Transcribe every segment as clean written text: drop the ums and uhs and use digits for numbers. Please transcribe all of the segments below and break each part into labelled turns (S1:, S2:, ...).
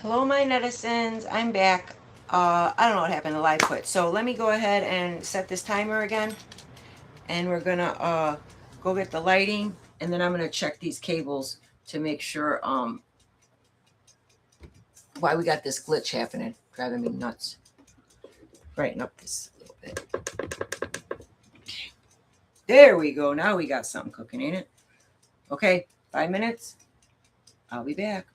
S1: Hello, my netizens. I'm back. I don't know what happened. The live quit. So let me go ahead and set this timer again. And we're going to go get the lighting. And then I'm going to check these cables to make sure why we got this glitch happening. Driving me nuts. Brighten up this a little bit. There we go. Now we got something cooking, ain't it? Okay, 5 minutes. I'll be back.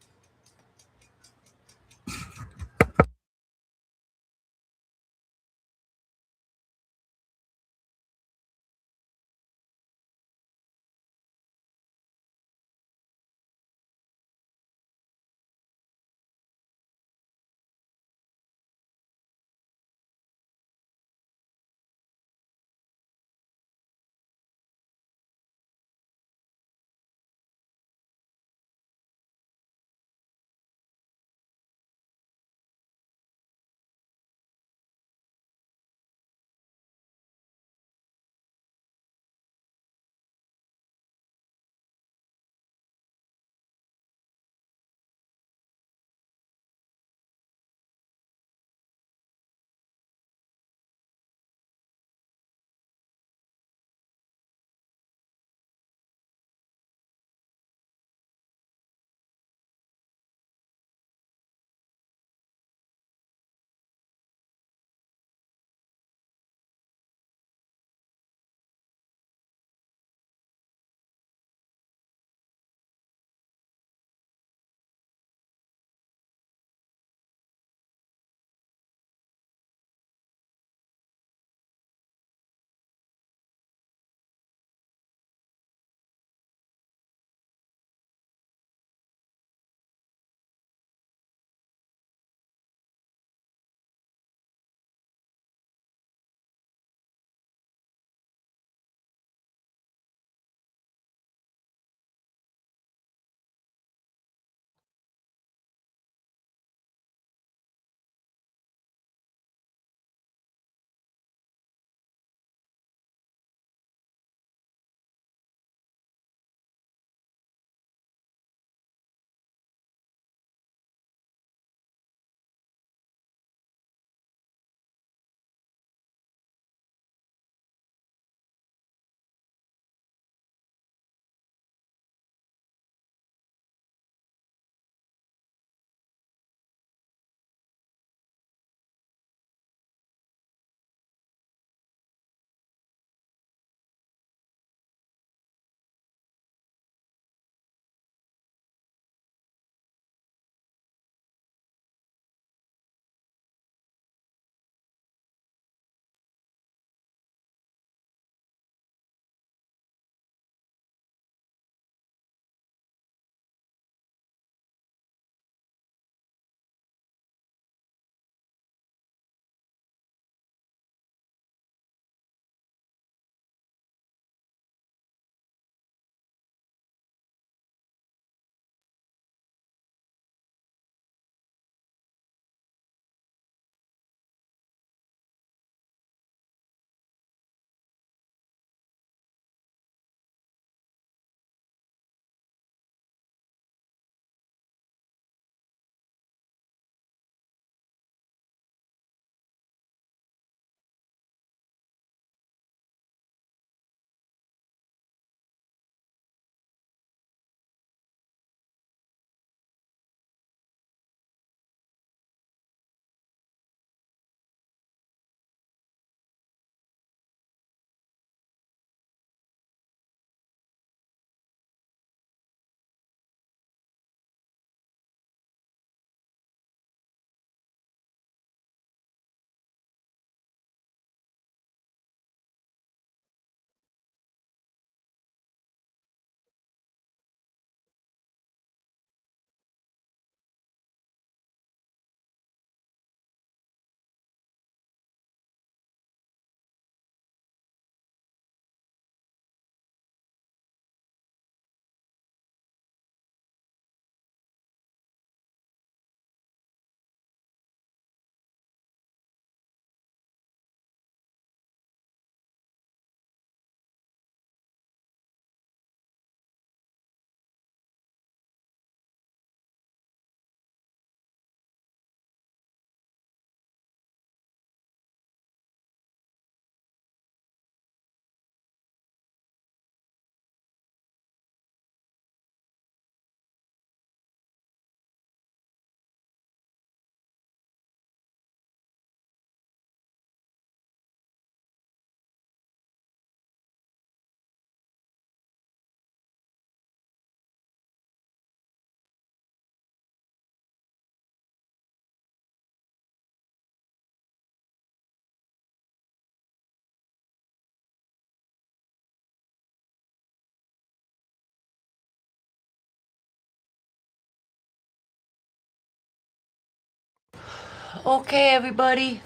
S1: Okay, everybody.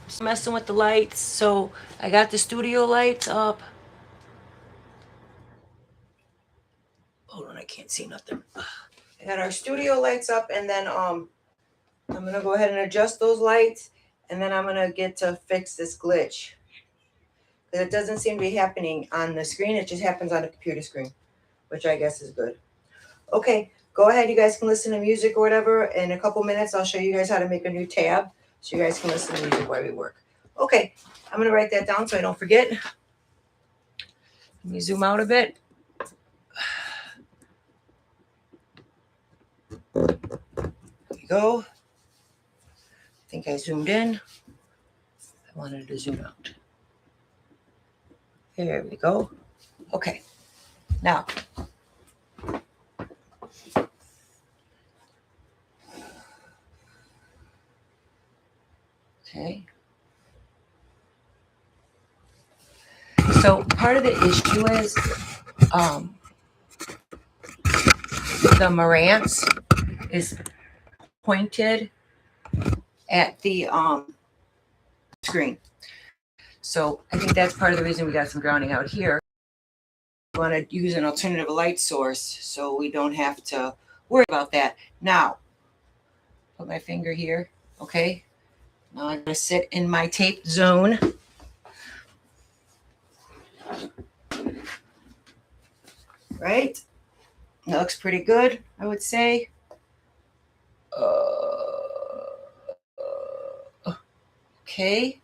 S1: Just messing with the lights. So I got the studio lights up. Hold on, I can't see nothing. I got our studio lights up, and then I'm gonna go ahead and adjust those lights, and then I'm gonna get to fix this glitch. Because it doesn't seem to be happening on the screen, it just happens on the computer screen, which I guess is good. Okay, go ahead, you guys can listen to music or whatever. In a couple minutes, I'll show you guys how to make a new tab, so you guys can listen to music while we work. Okay, I'm gonna write that down so I don't forget. Let me zoom out a bit. There we go. I think I zoomed in. I wanted to zoom out. There we go. Okay, now. Okay. So part of the issue is the Marantz is pointed at the screen. So I think that's part of the reason we got some grounding out here. We want to use an alternative light source so we don't have to worry about that. Now, put my finger here. Okay. Now I'm going to sit in my taped zone. Right? That looks pretty good, I would say. Okay.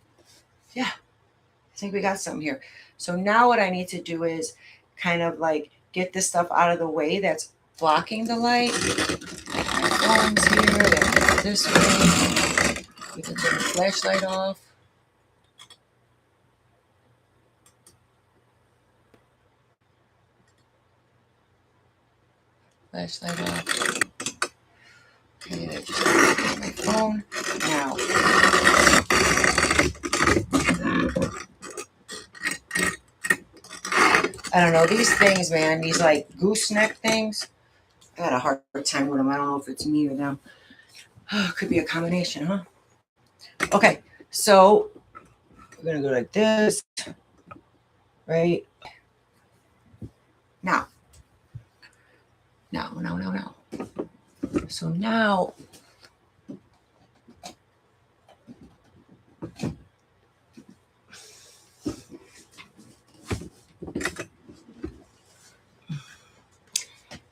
S1: Yeah. I think we got something here. So now what I need to do is kind of like get this stuff out of the way that's blocking the light. Phone's here, then this way. We can turn the flashlight off. Flashlight off. Okay, I just got my phone. Now. I don't know, these things, man, these like gooseneck things, I got a hard time with them. I don't know if it's me or them. Could be a combination, huh? Okay, so we're gonna go like this, right? Now. So now,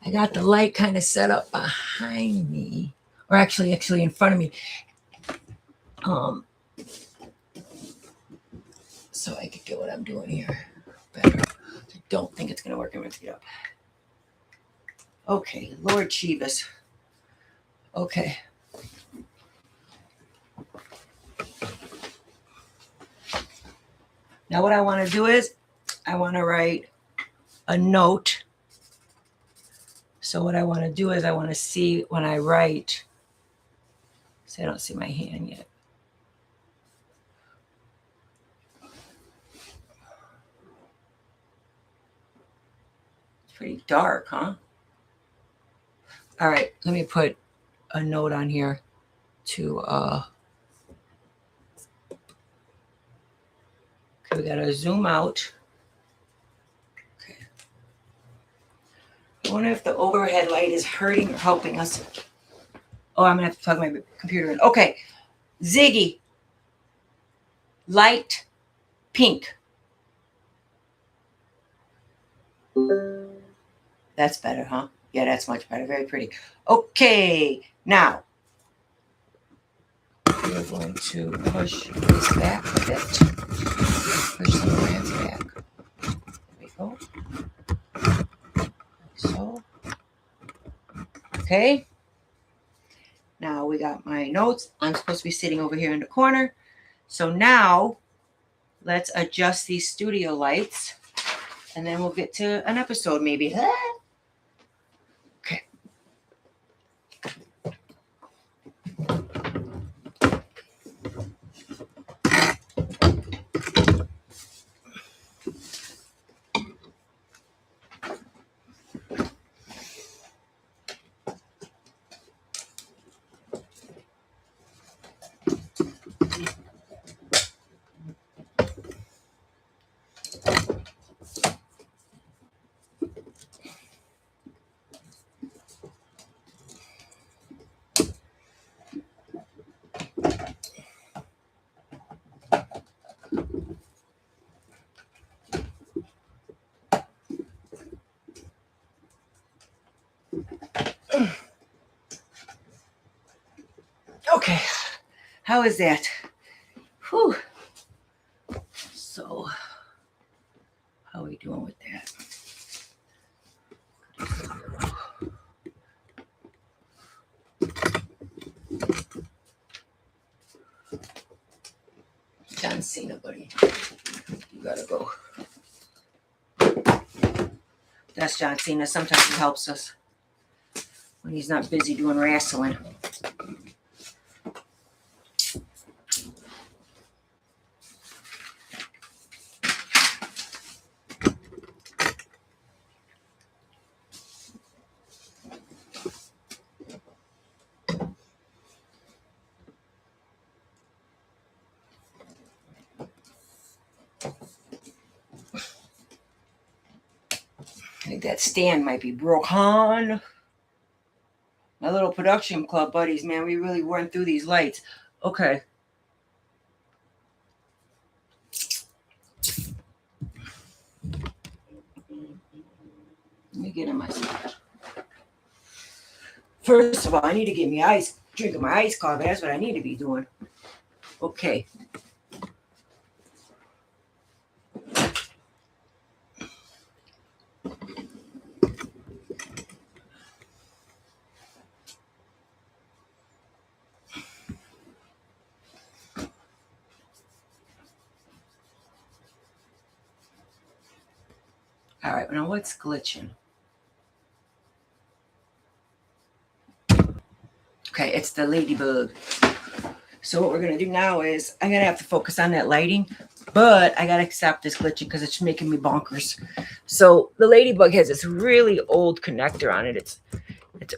S1: I got the light kind of set up behind me, or actually in front of me. So I could get what I'm doing here better. I don't think it's gonna work. I'm gonna get up. Okay, Lord Chivas. Okay. Now what I want to do is I want to write a note. So what I want to do is I want to see when I write. So I don't see my hand yet. It's pretty dark, huh? All right, let me put a note on here to okay, we gotta zoom out. Okay. I wonder if the overhead light is hurting or helping us. Oh, I'm gonna have to plug my computer in. Okay. Ziggy. Light pink. That's better, huh? Yeah, that's much better. Very pretty. Okay, now we're going to push this back a bit. Push some strands back. There we go. Like so. Okay. Now we got my notes. I'm supposed to be sitting over here in the corner. So now let's adjust these studio lights and then we'll get to an episode maybe. Okay. Okay, how is that? Whew. So, how are we doing with that? John Cena, buddy. You gotta go. That's John Cena. Sometimes he helps us when he's not busy doing wrestling. I think that stand might be broken. My little production club buddies, man, we really weren't through these lights. Okay. Let me get in my spot. First of all, I need to get me ice, drinking my iced coffee. That's what I need to be doing. Okay. All right, now what's glitching? Okay, it's the ladybug. So what we're going to do now is I'm going to have to focus on that lighting, but I got to stop this glitching because it's making me bonkers. So the ladybug has this really old connector on it. It's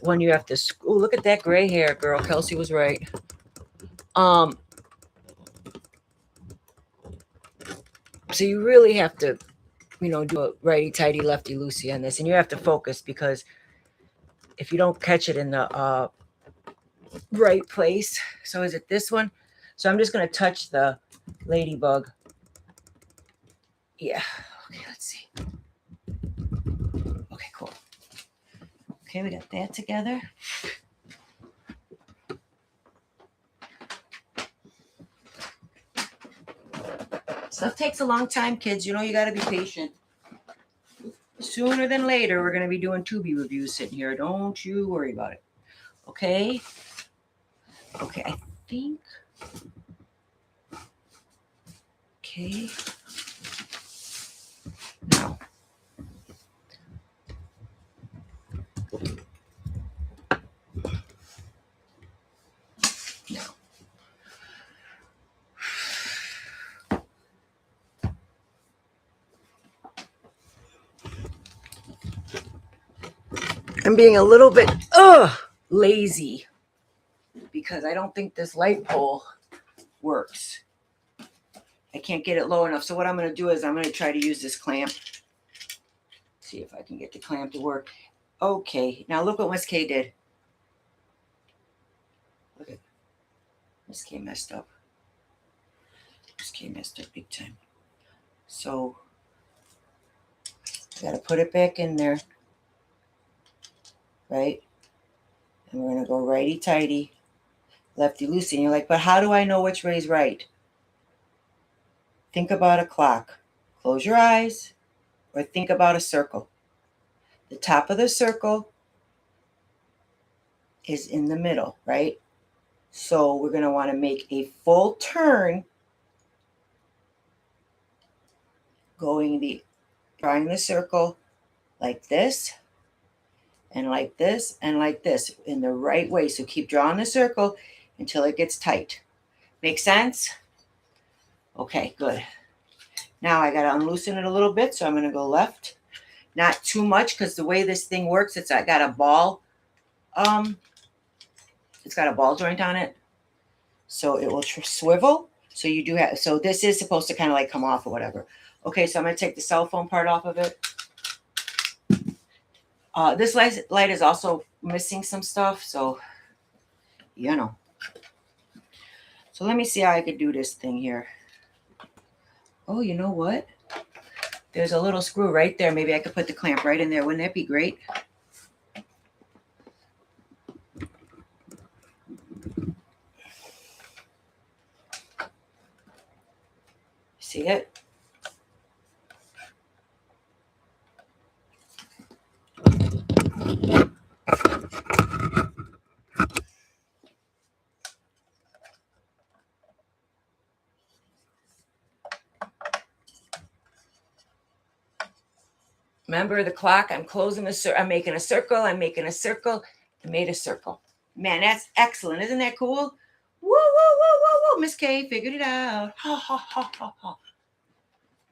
S1: one you have to, oh, look at that gray hair, girl. Kelsey was right. So you really have to, do a righty-tighty, lefty-loosey on this. And you have to focus because if you don't catch it in the right place. So is it this one? So I'm just going to touch the ladybug. Yeah. Okay, let's see. Okay, cool. Okay, we got that together. Stuff takes a long time, kids. You got to be patient. Sooner than later, we're going to be doing Tubi reviews sitting here. Don't you worry about it. Okay? Okay, I think. Okay. Now. I'm being a little bit lazy because I don't think this light pole works. I can't get it low enough. So what I'm going to do is I'm going to try to use this clamp. See if I can get the clamp to work. Okay, now look what Miss K did. Look at Miss K messed up. Miss K messed up big time. So I got to put it back in there. Right? And we're going to go righty-tighty, lefty-loosey. And you're like, but how do I know which way is right? Think about a clock. Close your eyes or think about a circle. The top of the circle is in the middle, right? So we're going to want to make a full turn drawing the circle like this and like this and like this in the right way. So keep drawing the circle until it gets tight. Make sense? Okay, good. Now I got to unloosen it a little bit. So I'm going to go left. Not too much because the way this thing works, I got a ball. It's got a ball joint on it. So it will swivel. So you do have, so this is supposed to kind of like come off or whatever. Okay, so I'm going to take the cell phone part off of it. This light is also missing some stuff. So, So let me see how I could do this thing here. Oh, you know what? There's a little screw right there. Maybe I could put the clamp right in there. Wouldn't that be great? See it? Remember the clock? I'm closing the circle. I'm making a circle. I'm making a circle. I made a circle. Man, that's excellent. Isn't that cool? Woo, woo, woo, woo, woo. Miss K figured it out. Ha, ha, ha, ha, ha.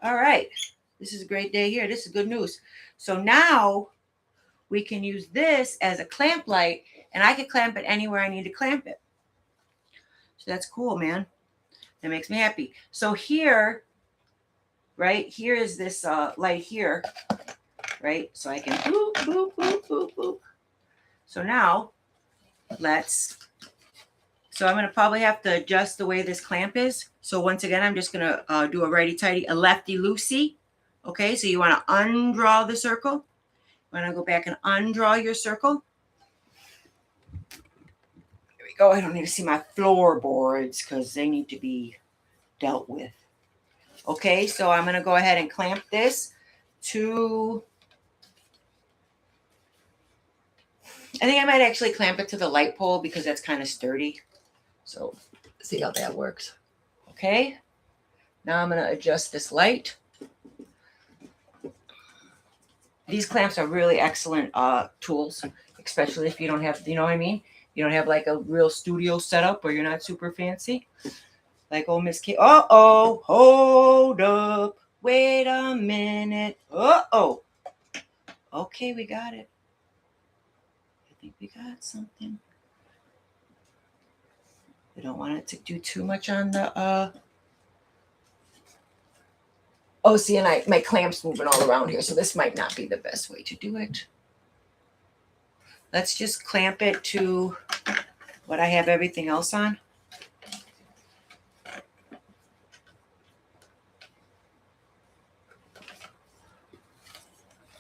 S1: All right. This is a great day here. This is good news. So now we can use this as a clamp light, and I can clamp it anywhere I need to clamp it. So that's cool, man. That makes me happy. So here, right, here is this light here, right? So I can boop, boop, boop, boop, boop. So now so I'm going to probably have to adjust the way this clamp is. So once again, I'm just going to do a righty-tighty, a lefty-loosey. Okay, so you want to undraw the circle. You want to go back and undraw your circle. There we go. I don't need to see my floorboards because they need to be dealt with. Okay, so I'm going to go ahead and clamp this to... I think I might actually clamp it to the light pole because that's kind of sturdy. So see how that works. Okay. Now I'm going to adjust this light. These clamps are really excellent tools, especially if you don't have, you know what I mean? You don't have like a real studio setup or you're not super fancy. Like old Miss K. Uh-oh. Hold up. Wait a minute. Uh-oh. Okay, we got it. I think we got something. We don't want it to do too much on the oh, see, and my clamp's moving all around here, so this might not be the best way to do it. Let's just clamp it to what I have everything else on.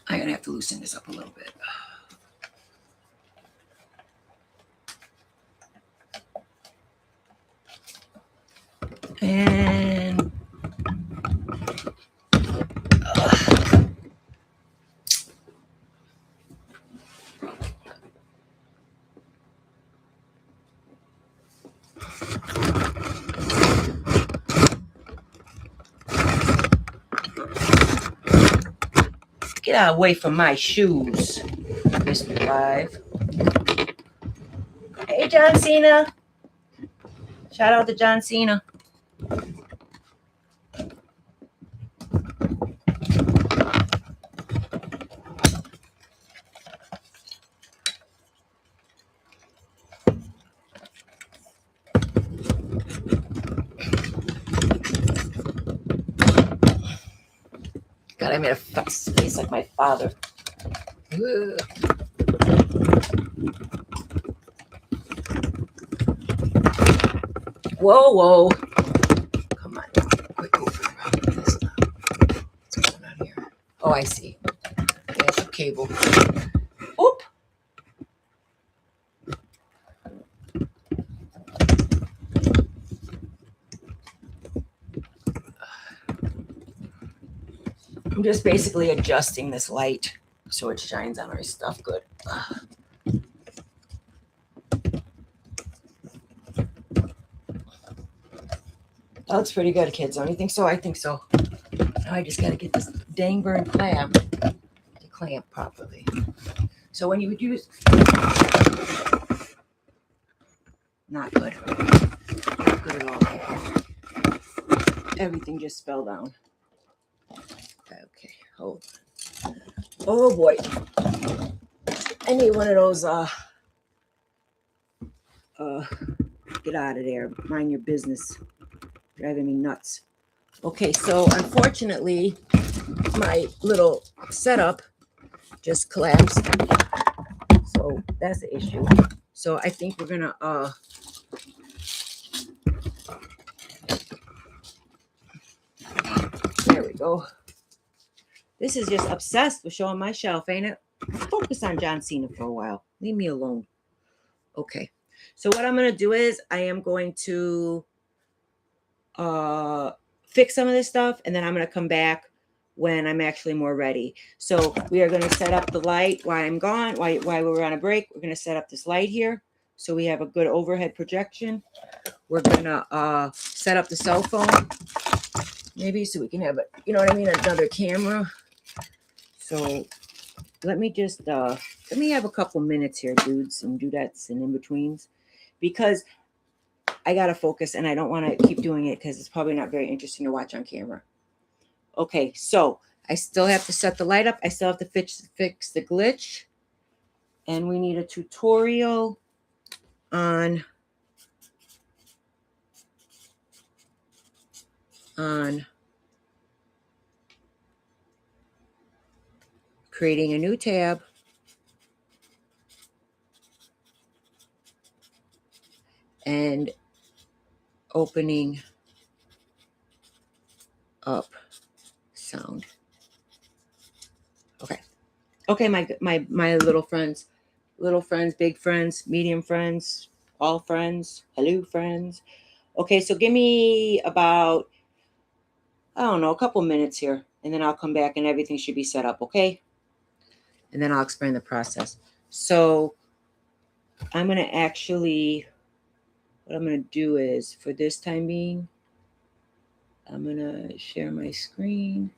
S1: I'm gonna have to loosen this up a little bit. And get out away from my shoes, Mr. Live. Hey, John Cena. Shout out to John Cena. God, I made a face like my father. Ugh. Whoa, whoa. Come on. Quick over around this now. What's going on here? Oh, I see. There's a cable. Oop. I'm just basically adjusting this light so it shines on our stuff good. That looks pretty good, kids. Don't you think so? I think so. Now I just got to get this dang burn clamp to clamp properly. So when you would use... Not good. Not good at all. Everything just fell down. Okay, hold on. Oh boy. I need one of those, get out of there. Mind your business. Driving me nuts. Okay, so unfortunately, my little setup just collapsed. So that's the issue. So I think we're gonna there we go. This is just obsessed with showing my shelf, ain't it? Focus on John Cena for a while. Leave me alone. Okay. So what I'm gonna do is I am going to fix some of this stuff, and then I'm going to come back when I'm actually more ready. So we are going to set up the light while I'm gone, while we're on a break. We're going to set up this light here so we have a good overhead projection. We're going to set up the cell phone, maybe, so we can have it, you know what I mean, another camera. So let me just, let me have a couple minutes here, dudes and dudettes and in-betweens, because I got to focus and I don't want to keep doing it because it's probably not very interesting to watch on camera. Okay, so I still have to set the light up. I still have to fix the glitch. And we need a tutorial on creating a new tab and opening up sound. Okay. Okay, my little friends, big friends, medium friends, all friends, hello friends. Okay, so give me about, I don't know, a couple minutes here, and then I'll come back and everything should be set up, okay? And then I'll explain the process. So I'm going to actually, what I'm going to do is, for this time being, I'm going to share my screen.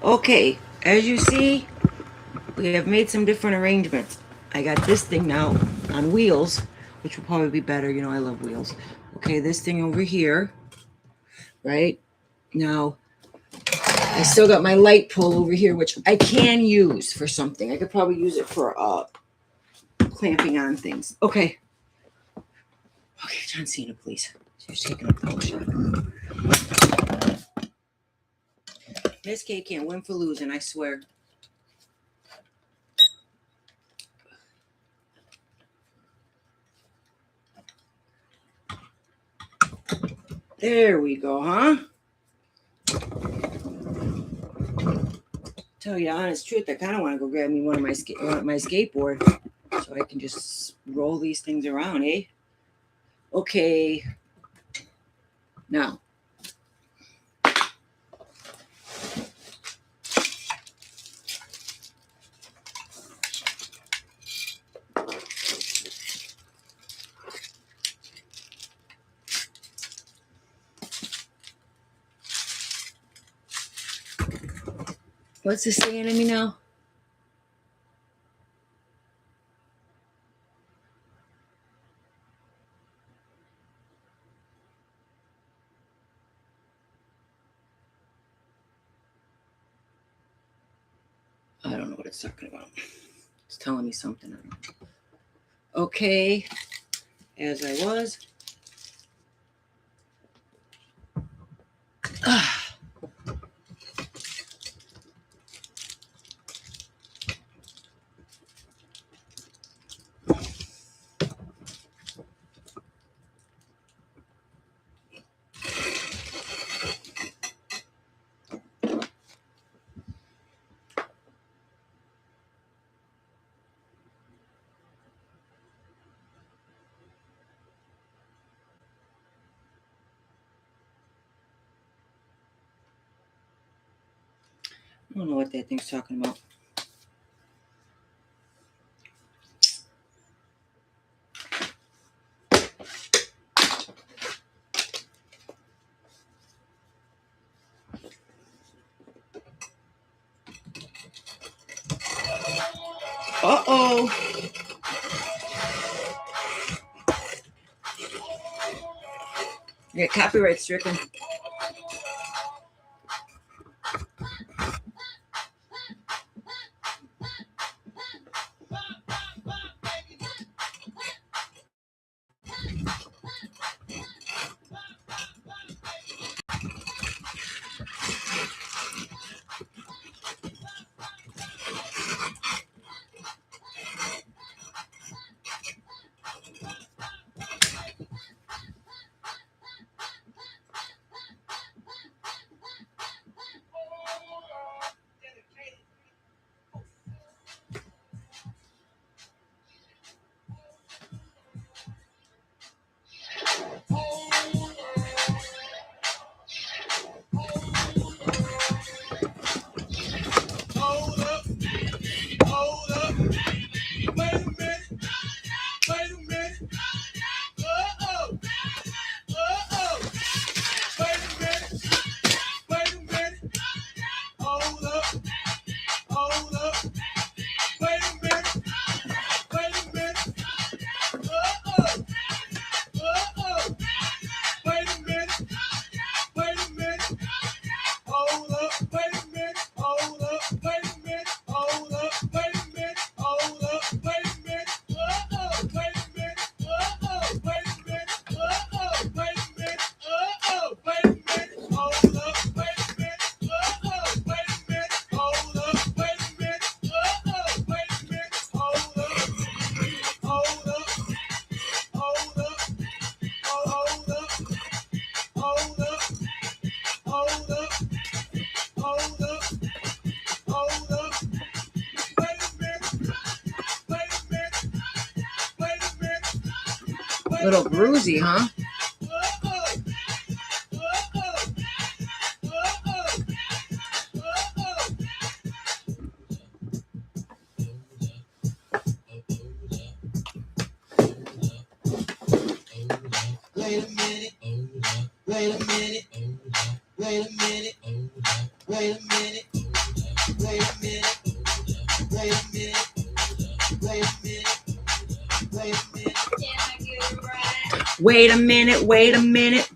S1: Okay, as you see, we have made some different arrangements. I got this thing now on wheels, which will probably be better. You know, I love wheels. Okay, this thing over here, right? Now, I still got my light pole over here, which I can use for something. I could probably use it for clamping on things. Okay. Okay, John Cena, please. She's taking up the whole shot. Miss K can't win for losing, I swear. There we go, huh? Tell you the honest truth, I kind of want to go grab me one of my skateboard so I can just roll these things around, eh? Okay. Now. What's this saying to me now? I don't know what it's talking about. It's telling me something. I don't know. Okay. As I was. I don't know what that thing's talking about. Uh-oh. Yeah, copyright stricken. Little bruisey, huh?
S2: Wait a minute, wait a minute, wait a minute, wait a minute.
S1: Wait a minute, wait a minute.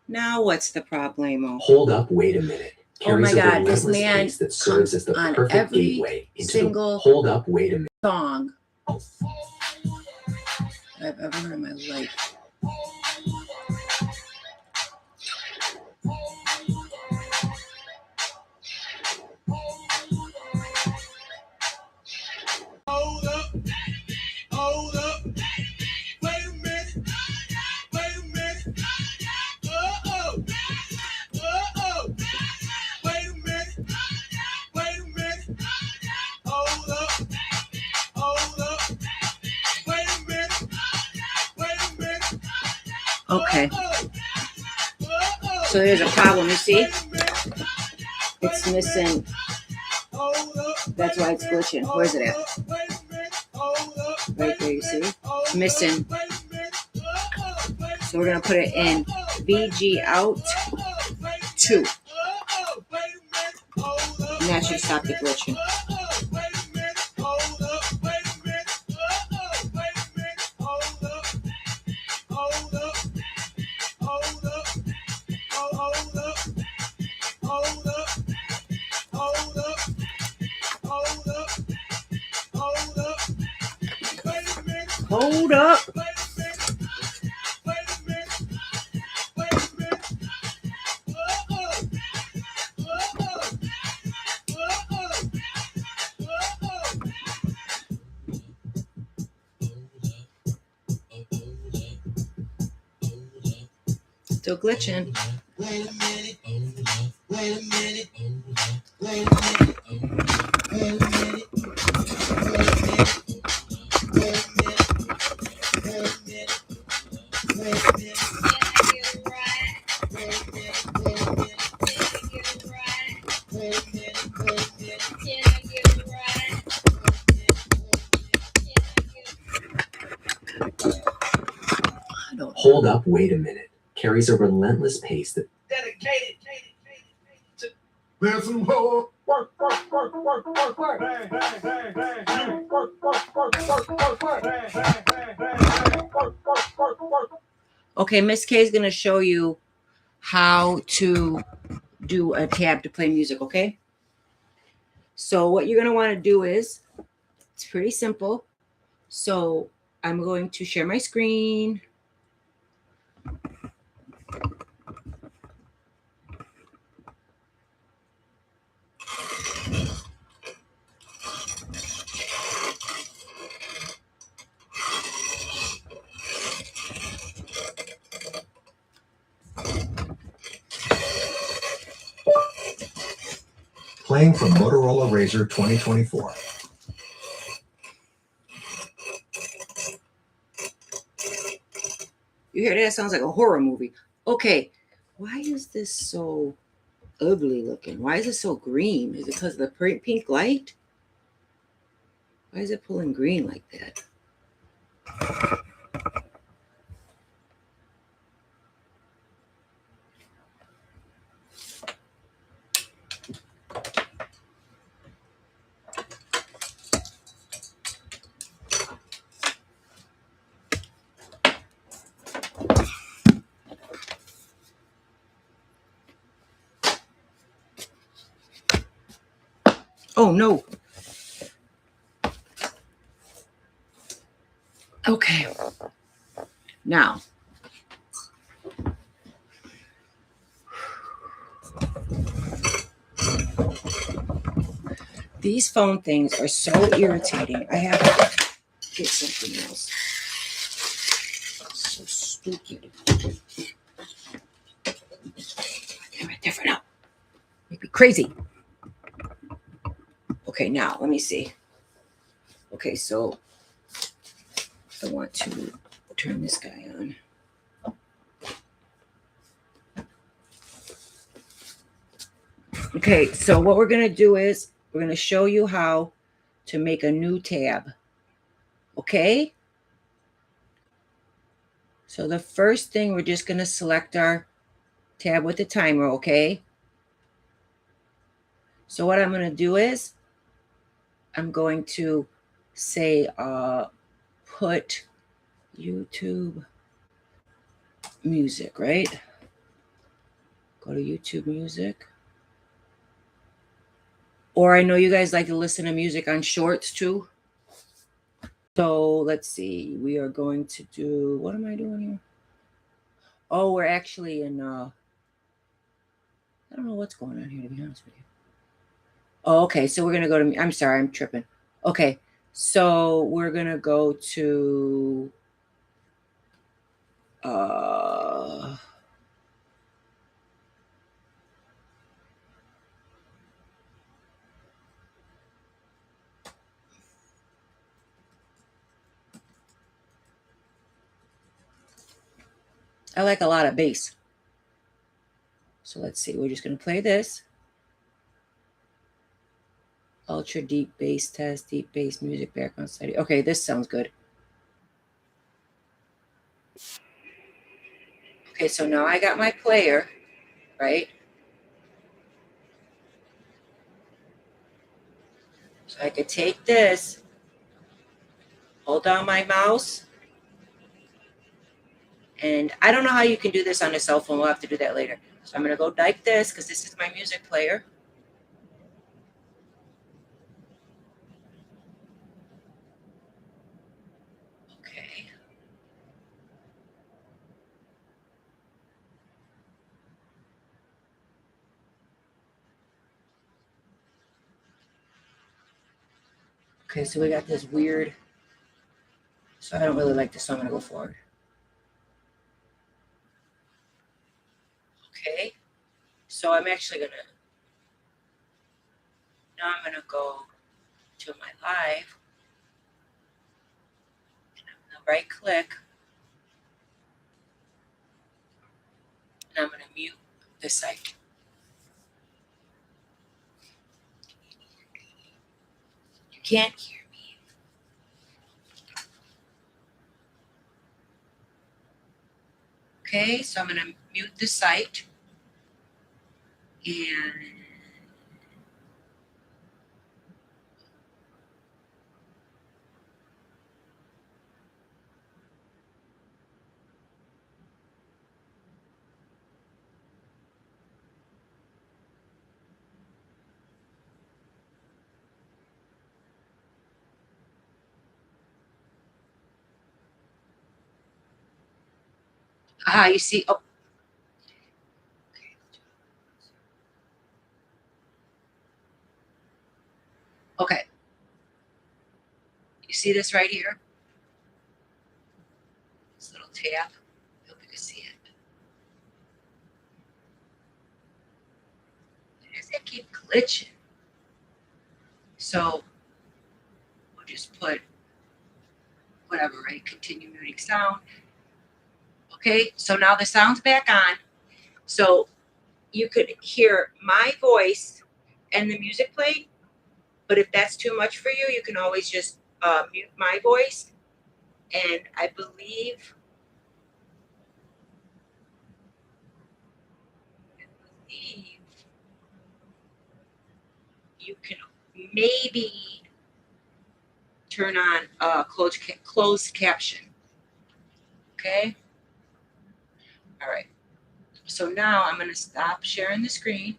S1: Now what's the problemo?
S3: Hold up, wait a minute.
S1: Oh my
S3: Carries a
S1: God, this
S3: relentless
S1: man
S3: pace that serves as the
S1: on
S3: perfect
S1: every
S3: gateway into
S1: single
S3: the hold up, wait a minute
S1: song I've ever heard in my life.
S2: Hold up, hold up. Wait a minute, wait a minute. Uh-oh, uh-oh. Wait a minute, wait a minute. Hold up, hold up. Wait a minute, wait a minute.
S1: Okay,
S2: Uh-oh.
S1: so there's a problem, you see?
S2: Wait a minute,
S1: It's missing.
S2: hold up.
S1: That's why it's glitching. Where's it at?
S2: Wait a minute, hold up.
S1: Right there, you see? It's missing. So we're going to put it in VG out 2. And that should stop the glitching. Hold up. Still glitching.
S2: Wait a minute, wait a minute, wait a minute, wait a minute,
S3: hold up, wait a minute. Carries a relentless pace that
S2: dedicated to
S4: There's some more work, work, work, work, work, work. Bang, bang, bang, bang. You work, work, work, work, work, work. Bang, bang, bang, bang, bang. Work, work, work, work.
S1: Okay, Miss K is going to show you how to do a tab to play music, okay? So what you're going to want to do is, it's pretty simple. So I'm going to share my screen.
S4: Playing from Motorola Razr 2024.
S1: You hear that? Sounds like a horror movie. Okay, why is this so ugly looking? Why is it so green? Is it because of the pink light? Why is it pulling green like that? Oh no. Okay. Now, these phone things are so irritating. I have to get something else. So stupid. Camera different now. Make me crazy. Okay, now let me see. Okay, so I want to turn this guy on. Okay, so what we're going to do is we're going to show you how to make a new tab. Okay? So the first thing, we're just going to select our tab with the timer, okay? So what I'm going to do is I'm going to say put YouTube music, right? Go to YouTube music. Or I know you guys like to listen to music on shorts too. So let's see. We are going to do, what am I doing here? Oh, we're actually in, I don't know what's going on here, to be honest with you. Oh, okay. So we're going to go to, I'm sorry, I'm tripping. Okay. So we're going to go to, I like a lot of bass. So let's see. We're just going to play this. Ultra deep bass test, deep bass music background study. Okay, this sounds good. Okay, so now I got my player, right? So I could take this, hold down my mouse, and I don't know how you can do this on a cell phone. We'll have to do that later. So I'm going to go like this because this is my music player. Okay. Okay, so we got this weird, so I don't really like this, so I'm going to go forward. Okay, so I'm actually going to, now I'm going to go to my live, and I'm going to right click, and I'm going to mute the site. You can't hear me. Okay, so I'm going to mute the site, and you see, oh, okay. You see this right here? This little tab. I hope you can see it. Why does it keep glitching? So we'll just put whatever, right? Continue muting sound. Okay, so now the sound's back on. So you could hear my voice and the music playing, but if that's too much for you, you can always just mute my voice. And I believe you can maybe turn on closed caption. Okay. All right. So now I'm going to stop sharing the screen.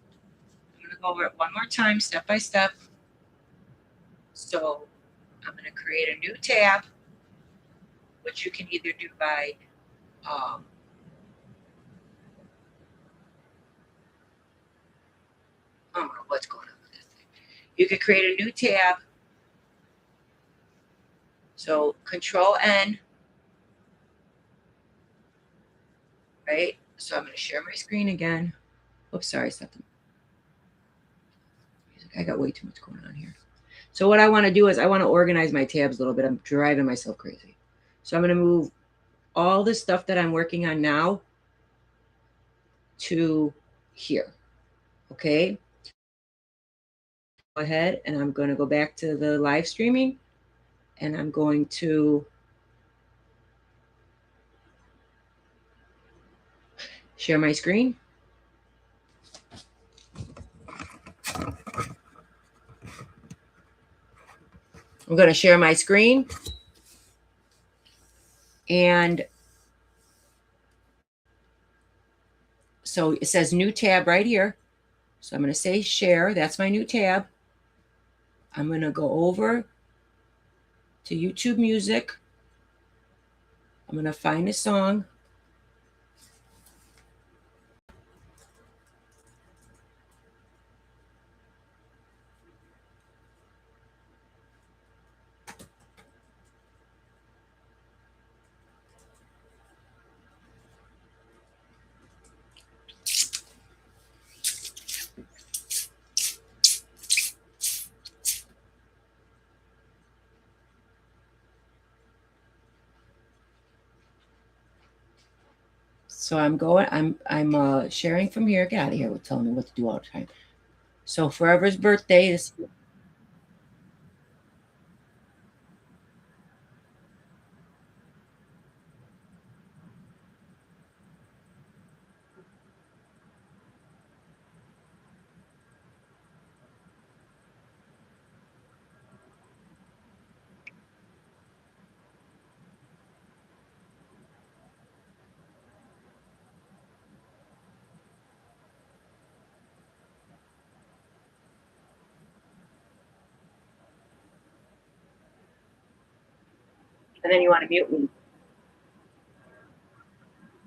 S1: I'm going to go over it one more time, step by step. So I'm going to create a new tab, which you can either do by I don't know what's going on with this thing. You could create a new tab. So Control N, right? So I'm going to share my screen again. Oops, sorry, something. I got way too much going on here. So what I want to do is I want to organize my tabs a little bit. I'm driving myself crazy. So I'm going to move all the stuff that I'm working on now to here. Okay. Go ahead and I'm going to go back to the live streaming and I'm going to share my screen. I'm going to share my screen. And so it says new tab right here. So I'm going to say share. That's my new tab. I'm going to go over to YouTube Music. I'm going to find a song. So I'm sharing from here. Get out of here with telling me what to do all the time. So Forever's birthday is. And then you want to mute me.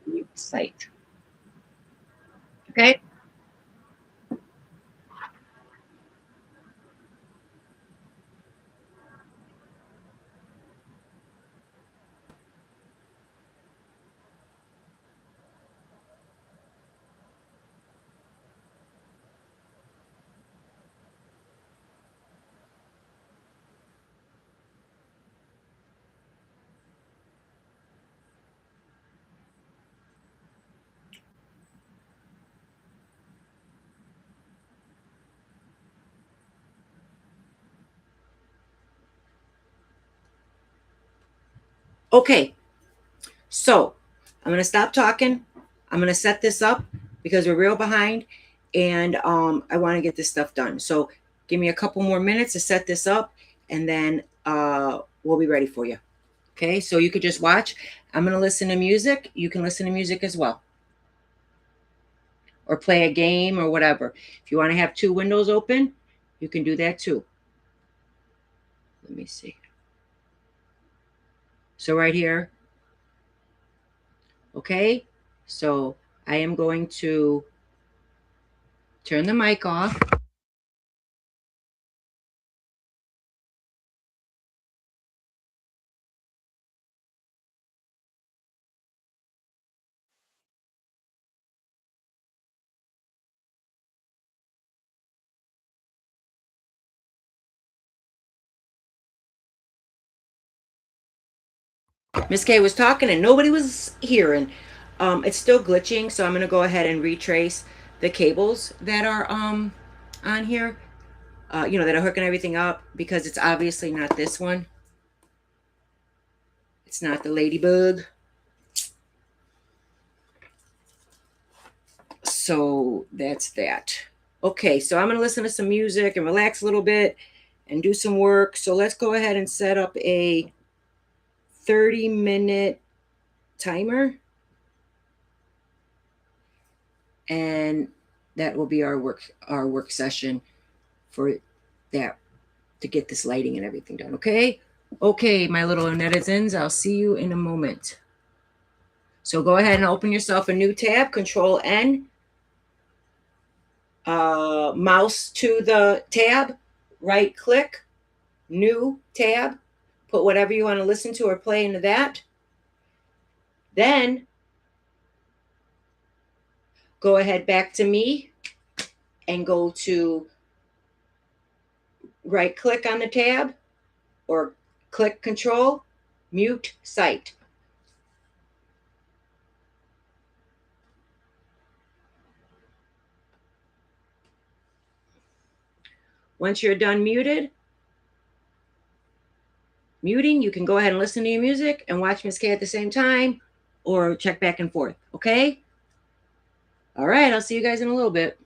S1: Mute site. Okay. Okay. So I'm going to stop talking. I'm going to set this up because we're real behind, and I want to get this stuff done. So give me a couple more minutes to set this up, and then we'll be ready for you. Okay, so you could just watch. I'm going to listen to music. You can listen to music as well, or play a game or whatever. If you want to have two windows open, you can do that too. Let me see. So right here. Okay, so I am going to turn the mic off. Miss K was talking and nobody was hearing. It's still glitching, so I'm going to go ahead and retrace the cables that are on here, that are hooking everything up, because it's obviously not this one. It's not the ladybug. So that's that. Okay, so I'm going to listen to some music and relax a little bit and do some work. So let's go ahead and set up a 30-minute timer. And that will be our work session for that, to get this lighting and everything done. Okay, my little netizens, I'll see you in a moment. So go ahead and open yourself a new tab, Control N, mouse to the tab, right click, new tab, put whatever you want to listen to or play into that. Then go ahead back to me and go to right click on the tab or click Control, mute site. Once you're done muting, you can go ahead and listen to your music and watch Miss K at the same time, or check back and forth. Okay? All right, I'll see you guys in a little bit.